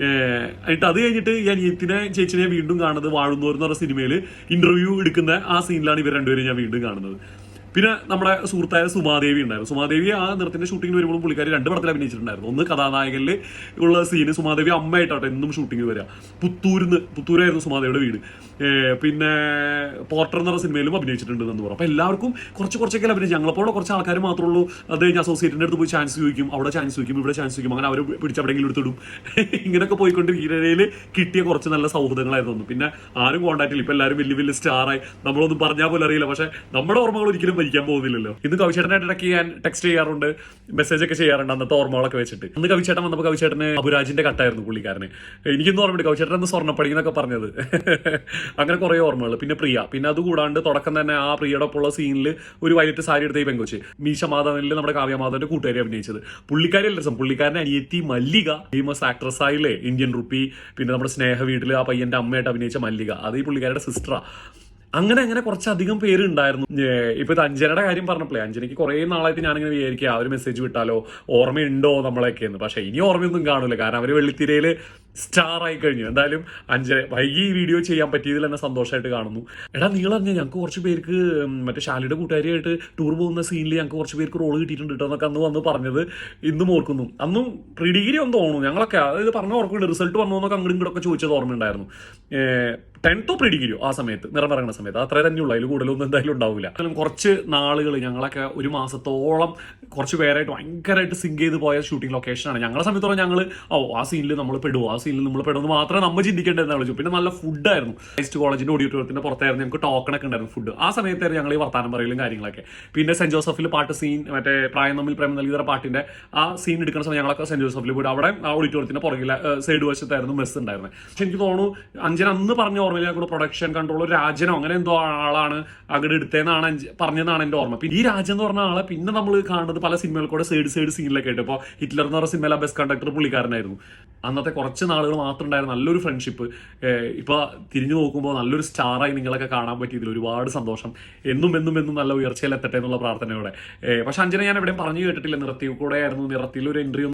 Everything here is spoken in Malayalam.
എന്നിട്ട് അത് കഴിഞ്ഞിട്ട് ഈ അനിയത്തിനെ ചേച്ചിനെ വീണ്ടും കാണുന്നത് വാഴുന്നോർ എന്ന് പറഞ്ഞ സിനിമയിൽ ഇന്റർവ്യൂ എടുക്കുന്ന ആ സീനിലാണ് ഇവർ രണ്ടുപേരും ഞാൻ വീണ്ടും കാണുന്നത്. പിന്നെ നമ്മുടെ സുഹൃത്തായ സുമാദേവി ഉണ്ടായിരുന്നു. സുമാദേവി ആ നൃത്തിന്റെ ഷൂട്ടിംഗ് വരുമ്പോൾ പുള്ളിക്കാരി 2 പടത്തിൽ അഭിനയിച്ചിട്ടുണ്ടായിരുന്നു. ഒന്ന് കഥാനായകനിൽ ഉള്ള സീന് സുമാദേവി അമ്മയായിട്ടാട്ടെ എന്നും ഷൂട്ടിംഗ് വരിക. പുത്തൂരായിരുന്നു സുമാദേവിയുടെ വീട്. പിന്നെ പോർട്ടർ എന്ന് പറഞ്ഞ സിനിമയിലും അഭിനയിച്ചിട്ടുണ്ട് എന്ന് പറഞ്ഞു. അപ്പൊ എല്ലാവർക്കും കുറച്ചൊക്കെ അഭിനയിച്ചു. ഞങ്ങളെപ്പോലെ കുറച്ച് ആൾക്കാർ മാത്രമേ ഉള്ളൂ. അത് കഴിഞ്ഞ് അസോസിയേറ്റിന്റെ അടുത്ത് പോയി ചാൻസ് ചോദിക്കും, അവിടെ ചാൻസ് ചോദിക്കും, ഇവിടെ ചാൻസ് ചോദിക്കും, അങ്ങനെ അവർ പിടിച്ചെവിടെയെങ്കിലും എടുത്തിടും. ഇങ്ങനെയൊക്കെ പോയിക്കൊണ്ടിരിക്കുന്നതിൽ കിട്ടിയ കുറച്ച് നല്ല സൗഹൃദങ്ങളായിരുന്നു. പിന്നെ ആരും കോൺടാക്റ്റില്ല. ഇപ്പൊ എല്ലാവരും വലിയ സ്റ്റാറായി. നമ്മളൊന്നും പറഞ്ഞാൽ പോലും അറിയില്ല. പക്ഷെ നമ്മുടെ ഓർമ്മകൾ ഒരിക്കലും ഭരിക്കാൻ പോകുന്നില്ലല്ലോ. ഇന്ന് കവിച്ചേട്ടനായിട്ട് ഇടയ്ക്ക് ഞാൻ ടെക്സ്റ്റ് ചെയ്യാറുണ്ട്, മെസ്സേജ് ഒക്കെ ചെയ്യാറുണ്ട് അന്നത്തെ ഓർമ്മകളൊക്കെ വെച്ചിട്ട്. അന്ന് കവിച്ചേട്ടൻ വന്നപ്പോൾ കവിച്ചേട്ടന് അബുരാജിന്റെ കട്ടായിരുന്നു പുള്ളിക്കാരന്. എനിക്കൊന്നും ഓർമ്മയുണ്ട് കവിച്ചേട്ടൻ എന്ന് സ്വർണ്ണപ്പടി എന്നൊക്കെ പറഞ്ഞത്. അങ്ങനെ കുറെ ഓർമ്മകൾ. പിന്നെ പ്രിയ. പിന്നെ അതുകൂടാണ്ട് തുടക്കം തന്നെ ആ പ്രിയയുടെ ഒപ്പമുള്ള സീനിൽ ഒരു വൈകിട്ട് സാരി എടുത്ത ഈ പെങ്കൊച്ച് മീശ മാധവനിൽ നമ്മുടെ കാവ്യമാധവന്റെ കൂട്ടുകാരി അഭിനയിച്ചത്. പുള്ളിക്കാരി അല്ല രസം. പുള്ളിക്കാരന്റെ അനിയത്തി മല്ലിക, ഫേമസ് ആക്ട്രസ് ആയില്ലേ, ഇന്ത്യൻ റുപ്പി. പിന്നെ നമ്മുടെ സ്നേഹ വീട്ടിൽ ആ പയ്യന്റെ അമ്മയായിട്ട് അഭിനയിച്ച മല്ലിക, അത് ഈ പുള്ളിക്കാരുടെ സിസ്റ്ററാ. അങ്ങനെ കുറച്ചധികം പേരുണ്ടായിരുന്നു. ഇപ്പൊ ഇത് അഞ്ജനയുടെ കാര്യം പറഞ്ഞപ്പോഴേ, അഞ്ജനയ്ക്ക് കുറെ നാളായിട്ട് ഞാനിങ്ങനെ വിചാരിക്കുക ഒരു മെസ്സേജ് വിട്ടാലോ, ഓർമ്മയുണ്ടോ നമ്മളെയൊക്കെയെന്ന്. പക്ഷെ ഇനി ഓർമ്മയൊന്നും കാണൂല, കാരണം അവര് വെള്ളിത്തിരയില് സ്റ്റാർ ആയി കഴിഞ്ഞു. എന്തായാലും അഞ്ജന വൈകി ഈ വീഡിയോ ചെയ്യാൻ പറ്റിയതിൽ എന്നെ സന്തോഷമായിട്ട് കാണുന്നു. എടാ നീളറിഞ്ഞ ഞങ്ങൾക്ക് കുറച്ച് പേർക്ക് മറ്റേ ശാലിയുടെ കൂട്ടുകാരിയായിട്ട് ടൂർ പോകുന്ന സീനിൽ ഞങ്ങൾക്ക് കുറച്ച് പേർക്ക് റോള് കിട്ടിയിട്ടുണ്ട് കേട്ടോ എന്നൊക്കെ അന്ന് വന്ന് പറഞ്ഞത് ഇന്നും ഓർക്കുന്നു. അന്നും പ്രീ ഡിഗ്രി ഒന്ന് തോന്നുന്നു ഞങ്ങളൊക്കെ, അതായത് പറഞ്ഞ ഓർക്കുന്നുണ്ട്. റിസൾട്ട് വന്നു എന്നൊക്കെ അങ്ങോട്ടും ഇങ്ങോട്ടൊക്കെ ചോദിച്ചത് ഓർമ്മയുണ്ടായിരുന്നു. 10th പ്രീ ഡിഗ്രിയോ ആ സമയത്ത് നിറമിറങ്ങുന്ന സമയത്ത് അത്ര തന്നെയുള്ളൂ, അതിൽ കൂടുതലൊന്നും എന്തായാലും ഉണ്ടാവില്ല. കുറച്ച് നാളുകൾ ഞങ്ങളൊക്കെ ഒരു മാസത്തോളം കുറച്ച് പേരായിട്ട് ഭയങ്കരമായിട്ട് സിങ്ക് ചെയ്ത് പോയ ഷൂട്ടിംഗ് ലൊക്കേഷനാണ്. ഞങ്ങളെ സമയത്തോളം ഞങ്ങൾ ആ സീനിൽ നമ്മൾ പെടുവോ, ആ സീനിൽ നമ്മൾ പെടുമെന്ന് മാത്രമേ നമ്മൾ ചിന്തിക്കേണ്ടതെന്ന് വിളിച്ചു. പിന്നെ നല്ല ഫുഡായിരുന്നു. ക്രൈസ്റ്റ് കോളേജിന്റെ ഓഡിറ്റോറിയത്തിന്റെ പുറത്തായിരുന്നു ഞങ്ങൾക്ക് ടോക്കണൊക്കെ ഉണ്ടായിരുന്നു ഫുഡ്. ആ സമയത്തായിരുന്നു ഞങ്ങൾ ഈ വർത്താനം പറയലും കാര്യങ്ങളൊക്കെ. പിന്നെ സെന്റ് ജോസഫിൽ പാട്ട് സീൻ, മറ്റേ പ്രായം തമ്മിൽ പ്രേമം നൽകിയ പാട്ടിന്റെ ആ സീൻ എടുക്കുന്ന സമയം ഞങ്ങളൊക്കെ സെന്റ് ജോസഫിൽ പോയിട്ട് അവിടെ ആ ഓഡിറ്റോറിയത്തിന്റെ പുറകിലെ സൈഡ് വശത്തായിരുന്നു മെസ്സ് ഉണ്ടായിരുന്നത്. പക്ഷെ എനിക്ക് തോന്നുന്നു അഞ്ജന അന്ന് പറഞ്ഞ ഓർമ്മയില്ല, കൂടെ പ്രൊഡക്ഷൻ കൺട്രോളർ രാജനോ അങ്ങനെ എന്തോ ആളാണ് അങ്ങോട്ട് എടുത്തതെന്നാണ് പറഞ്ഞതെന്നാണ് എന്റെ ഓർമ്മ. പിന്നെ ഈ രാജൻ എന്ന് പറഞ്ഞ ആളെ പിന്നെ നമ്മൾ കാണുന്നത് പല സിനിമകൾക്കൂടെ സൈഡ് സീനിലൊക്കെ ആയിട്ട്. ഇപ്പോൾ ഹിറ്റ്ലർ എന്ന് പറഞ്ഞ സിനിമയിലെ ബെസ്റ്റ് കണ്ടക്ടർ പുള്ളിക്കാരനായിരുന്നു. അന്നത്തെ കുറച്ച് നാളുകൾ മാത്രം ഉണ്ടായിരുന്ന നല്ലൊരു ഫ്രണ്ട്ഷിപ്പ് ഇപ്പൊ തിരിഞ്ഞു നോക്കുമ്പോൾ നല്ലൊരു സ്റ്റാറായി നിങ്ങളൊക്കെ കാണാൻ പറ്റിയതിൽ ഒരുപാട് സന്തോഷം. എന്നും നല്ല ഉയർച്ചയിൽ എത്തട്ടെ എന്നുള്ള പ്രാർത്ഥനയോടെ. പക്ഷെ അഞ്ജന ഞാൻ എവിടെയും പറഞ്ഞു കേട്ടിട്ടില്ല. നിറത്തിൽ കൂടെ ആയിരുന്നു. നിറത്തിൽ ഒരു എൻട്രി